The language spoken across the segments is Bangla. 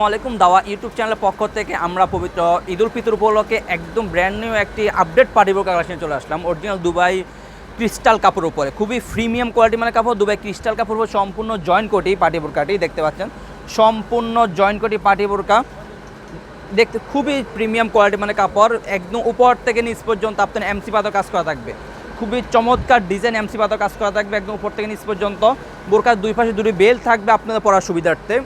আসসালামাইকুম দাওয়া ইউটিউব চ্যানেলের পক্ষ থেকে আমরা পবিত্র ঈদুল ফিতর উপলক্ষে একদম ব্র্যান্ড নিউ একটি আপডেট পার্টি বোরকা কালেকশন চলে আসলাম। অরিজিনাল দুবাই ক্রিস্টাল কাপড়ের উপরে খুবই প্রিমিয়াম কোয়ালিটি মানে কাপড়, দুবাই ক্রিস্টাল কাপড় উপর সম্পূর্ণ জয়েন্ট কোটি পার্টি বোরকাটি দেখতে পাচ্ছেন। সম্পূর্ণ জয়েন্ট কোটি পার্টি বোরকা দেখতে খুবই প্রিমিয়াম কোয়ালিটি মানে কাপড়, একদম উপর থেকে নিচ পর্যন্ত আপনার এমসি পাথর কাজ করা থাকবে। খুবই চমৎকার ডিজাইন এমসি পাথর কাজ করা থাকবে একদম উপর থেকে নিচ পর্যন্ত। বোরকার দুই পাশে দুটি বেল থাকবে আপনাদের পরার সুবিধার্থে।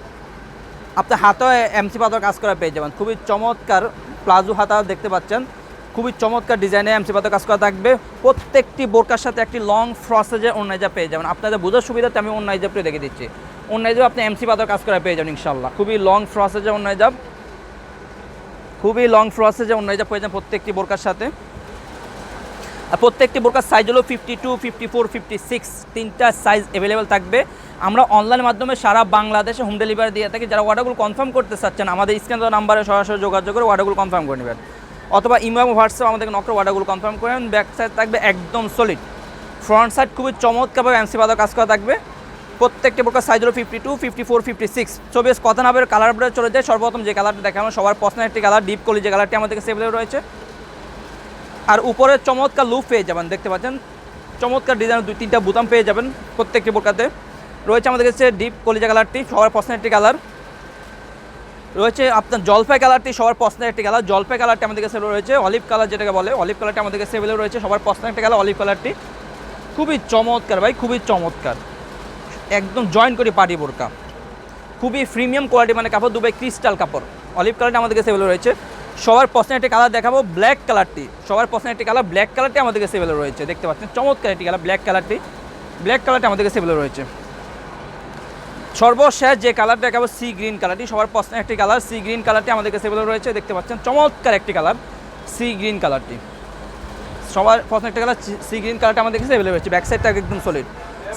আপনার হাতেও এমসি পাথর কাজ করা পেয়ে যাবেন। খুবই চমৎকার প্লাজো হাতা দেখতে পাচ্ছেন, খুবই চমৎকার ডিজাইনে এমসি পাথর কাজ করা থাকবে। প্রত্যেকটি বোরকার সাথে একটি লং ফ্রসেজের ওড়নাইজা পেয়ে যাবেন। আপনাদের বোঝার সুবিধাতে আমি ওড়নাইজাবটি দেখে দিচ্ছি। ওড়নাইজাব আপনি এমসি পাথর কাজ করা পেয়ে যাবেন ইনশাল্লাহ। খুবই লং ফ্রসেজের ওড়নাইজাব, খুবই লং ফ্রসেজের ওড়নাইজাব পেয়ে যাবেন প্রত্যেকটি বোরকার সাথে। আর প্রত্যেকটি বোরকার সাইজ হলো 52, 54, 56 তিনটা সাইজ অ্যাভেলেবেল থাকবে। আমরা অনলাইনের মাধ্যমে সারা বাংলাদেশে হোম ডেলিভারি দিয়ে থাকি। যারা অর্ডারগুলো কনফার্ম করতে চাচ্ছেন আমাদের স্ক্রিনে দেওয়া নাম্বারে সরাসরি যোগাযোগ করে অর্ডারগুলো কনফার্ম করে নেবেন, অথবা ইমো এবং হোয়াটসঅ্যাপ আমাদেরকে নক করে অর্ডারগুলো কনফার্ম করেন। ব্যাক সাইড থাকবে একদম সলিড, ফ্রন্ট সাইড খুবই চমৎকারভাবে এমসি পাথর কাজ করা থাকবে। প্রত্যেকটি বোরকার সাইজ হলো 52, 54, 56। বেশ কথা না বের কালার উপরে চলে যায়। সর্বপ্রথম যে কালারটা দেখানো সবার পছন্দের একটি কালার, ডিপ কলি যে কালারটি আমাদের কাছে অ্যাভেলেবল রয়েছে। আর উপরে চমৎকার লুক পেয়ে যাবেন, দেখতে পাচ্ছেন চমৎকার ডিজাইনের 2-3টা বোতাম পেয়ে যাবেন প্রত্যেকটি বোরকাতে। রয়েছে আমাদের কাছে ডিপ কলিজা কালারটি সবার পছন্দের একটি কালার, রয়েছে আপনার জলপাই কালারটি সবার পছন্দের একটি কালার। জলপাই কালারটি আমাদের কাছে রয়েছে, অলিভ কালার যেটাকে বলে, অলিভ কালারটি আমাদের কাছে অ্যাভেলেবল রয়েছে সবার পছন্দের একটি কালার অলিভ কালারটি। খুবই চমৎকার ভাই, খুবই চমৎকার একদম জয়েন্ট করি পার্টি বোরকা, খুবই প্রিমিয়াম কোয়ালিটি মানে কাপড়, দুবাই ক্রিস্টাল কাপড়। অলিভ কালারটি আমাদের কাছে অ্যাভেলেবল রয়েছে। সবার পছন্দের একটি কালার দেখাবো ব্ল্যাক কালারটি, সবার পছন্দের একটি কালার ব্ল্যাক কালারটি আমাদের কাছে অ্যাভেলেবল রয়েছে। দেখতে পাচ্ছেন চমৎকার একটি কালার ব্ল্যাক কালারটি, ব্ল্যাক কালারটি আমাদের কাছে অ্যাভেলেবল রয়েছে। সর্বশেষ যে কালার দেখাবো সি গ্রিন কালারটি, সবার পছন্দের একটি কালার সি গ্রিন কালারটি আমাদের কাছে অ্যাভেলেবল রয়েছে। দেখতে পাচ্ছেন চমৎকার একটি কালার সি গ্রিন কালারটি, সবার পছন্দের একটি কালার সি গ্রিন কালারটি আমাদের কাছে অ্যাভেলেবল রয়েছে। ব্যাক সাইডটা একদম সলিড।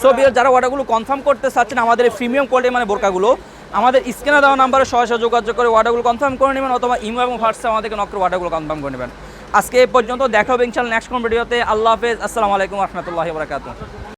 সো যারা অর্ডারগুলো কনফার্ম করতে চাচ্ছেন আমাদের এই প্রিমিয়াম কোয়ালিটি মানে বোরকাগুলো, আমাদের স্ক্রিনে দেওয়া নাম্বারে সরাসরি যোগাযোগ করে অর্ডারগুলো কনফার্ম করে নেবেন, অথবা ইমো এবং হোয়াটসঅ্যাপ আমাদেরকে নক করে অর্ডারগুলো কনফার্ম করে নেবেন। আজকে এই পর্যন্ত, দেখা হবে ইনশাআল্লাহ নেক্সট কোন ভিডিওতে। আল্লাহ হাফেজ, আসসালামু আলাইকুম ওয়া রাহমাতুল্লাহি ওয়া বারাকাতুহু।